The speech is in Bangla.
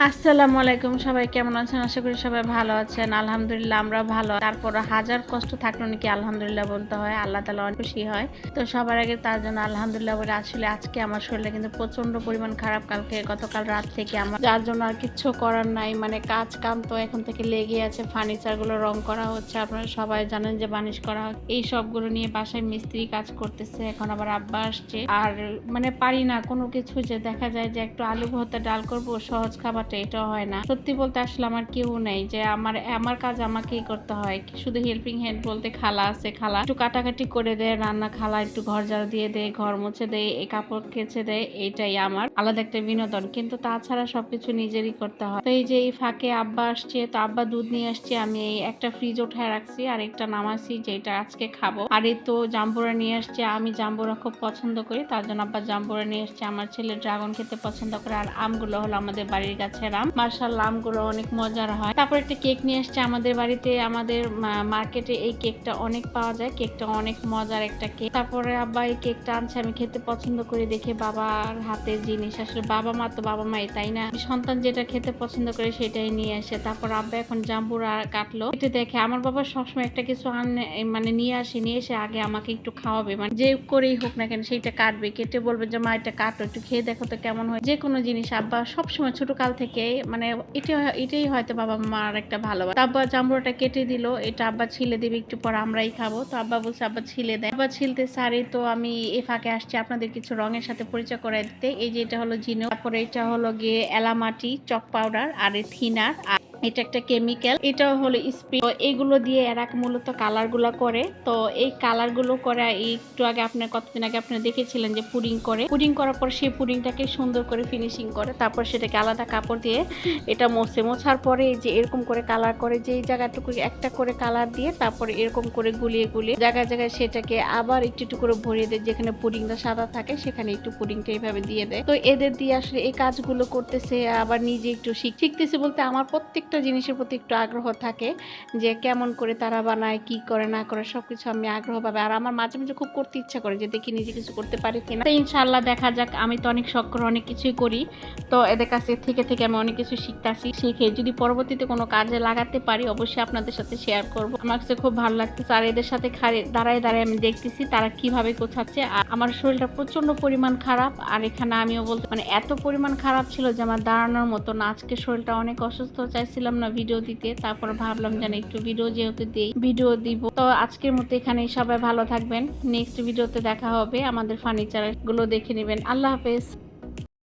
আসসালামু আলাইকুম, সবাই কেমন আছেন? আশা করি সবাই ভালো আছেন। আলহামদুলিল্লাহ আমরা ভালো। তারপরে হাজার কষ্ট থাকলেও নাকি আলহামদুলিল্লাহ বলতে হয়। আল্লাহ তাআলা অনেক খুশি হয়। তো সবার আগে তার জন্য আলহামদুলিল্লাহ বলে আসলে আজকে আমার শরীরটা কিন্তু প্রচন্ড পরিমাণ খারাপ। গতকাল রাত থেকে আমার যার জন্য আর কিচ্ছু করার নাই। মানে কাজ কাম তো এখন থেকে লেগেই আছে। ফার্নিচার গুলো রং করা হচ্ছে। আপনারা সবাই জানেন যে বানিশ করা হয়। এই সবগুলো নিয়ে বাসায় মিস্ত্রি কাজ করতেছে। এখন আবার আব্বা আসছে। আর মানে পারি না কোনো কিছু, যে দেখা যায় যে একটু আলু ভর্তা ডাল করব, সহজ খাবারটা এটাও হয় না। সত্যি বলতে আসলে আমার কেউ নেই যে আমার কাজ আমাকেই করতে হয়। শুধু হেল্পিং হ্যান্ড বলতে খালা আছে, খালা একটু কাটাকাটি করে দেয় রান্না, খালা একটু ঘর ঝাড়ু দিয়ে দেয়, ঘর মুছে দেয়, এই কাপড় কেচে দেয়। এইটাই আমার আলাদা একটা বিনোদন। কিন্তু তাছাড়া সবকিছু নিজেরই করতে হয়। তো এই যে এই ফাঁকে আব্বা আসছে, তো আব্বা দুধ নিয়ে আসছে, আমি এই একটা ফ্রিজ উঠায় রাখছি আর একটা নামাইছি যেটা আজকে খাবো। আর এই তো জাম্বুরা নিয়ে আসছে, আমি জাম্বুরা খুব পছন্দ করি, তার জন্য আব্বা জাম্বুরা নিয়ে আসছে। আমার ছেলে ড্রাগন খেতে পছন্দ করে। আর আমগুলো হলো আমাদের বাড়ির গাছের আম, মাশাআল্লাহ আমগুলো অনেক মজার হয়। তারপর একটা কেক নিয়ে আসছে আমাদের বাড়িতে। আমাদের মার্কেটে এই কেকটা অনেক পাওয়া যায়, কেকটা অনেক মজার একটা কেক। তারপরে আব্বা এই কেকটা আনছে, আমি খেতে পছন্দ করি দেখে, বাবার হাতের জিনিস। আসলে বাবা মা তো বাবা মাই, তাই না? সন্তান যেটা খেতে পছন্দ করে সেটাই নিয়ে আসে। তারপর আব্বা এখন জাম্বুরা কাটলো। এটা দেখে আমার বাবা সবসময় একটা কিছু মানে নিয়ে এসে আগে আমাকে একটু খাওয়াবে, মানে যে করেই হোক না কেন সেইটা কাটবে, কেটে বলবে যে মা এটা কাটো, একটু খেয়ে দেখো তো কেমন হয়। যে কোনো জিনিস আব্বা সবসময় ছোট কাল থেকে, মানে এটাই হয়তো বাবা মার একটা ভালোবাসা। আব্বা জাম্বুরাটা কেটে দিল, এটা আব্বা ছিলে দিবে, একটু পর আমরাই খাবো। তো আব্বা বলছে আব্বা ছিলে দেয়। আব্বা ছিলতে সারি, তো আমি এ ফাঁকে আসছি আপনাদের কিছু রঙের সাথে পরিচয় করাই দিতে। এই যে এটা হলো জিনো, তারপরে এটা হলো গিয়ে এলামাটি চক পাউডার, আর থিনার, আর এটা একটা কেমিক্যাল, এটাও হলো স্প্রে। তো এগুলো দিয়ে এরা মূলত কালার গুলা করে। তো এই কালার গুলো করে একটু আগে আপনার কতদিন আগে আপনারা দেখেছিলেন যে পুডিং করার পর সেই পুডিংটাকে সুন্দর করে ফিনিশিং করে, তারপর সেটাকে আলাদা কাপড় দিয়ে এটা মোছার পরে এই যে এরকম করে কালার করে, যে এই জায়গাটুকু একটা করে কালার দিয়ে তারপরে এরকম করে গুলিয়ে জায়গায় জায়গায় সেটাকে আবার একটু করে ভরিয়ে দেয়। যেখানে পুডিংটা সাদা থাকে সেখানে একটু পুডিংটা এইভাবে দিয়ে দেয়। তো এদের দিয়ে আসলে এই কাজগুলো করতেছে, আবার নিজে একটু শিখতেছে। বলতে আমার প্রত্যেকটা জিনিসের প্রতি একটু আগ্রহ থাকে, যে কেমন করে তারা বানায়, কি করে না করে সবকিছু আমি আগ্রহ পাবে। আর আমার মাঝে মাঝে খুব করতে ইচ্ছা করে যে দেখি নিজে কিছু করতে পারি কিনা। তো ইনশাআল্লাহ দেখা যাক। আমি তো অনেক শখ করে অনেক কিছুই করি, তো এদের কাছে থেকে আমি অনেক কিছু শিখে যদি পরবর্তীতে কোনো কাজে লাগাতে পারি অবশ্যই আপনাদের সাথে শেয়ার করব। আমার কাছে খুব ভালো লাগতেছে। আর এদের সাথে দাঁড়ায় আমি দেখতেছি তারা কিভাবে গোছাচ্ছে। আর আমার শরীরটা প্রচন্ড পরিমাণ খারাপ, আর এখানে আমিও বলতে মানে এত পরিমাণ খারাপ ছিল যে আমার দাঁড়ানোর মতো না। আজকে শরীরটা অনেক অসুস্থ, চাইছিলাম না ভিডিও দিতে, তারপর ভাবলাম যেন একটু ভিডিও যেহেতু ভিডিও দিব। তো আজকের মতো এখানেই, সবাই ভালো থাকবেন। নেক্সট ভিডিওতে দেখা হবে। আমাদের ফার্নিচার গুলো দেখে নেবেন। আল্লাহ হাফেজ।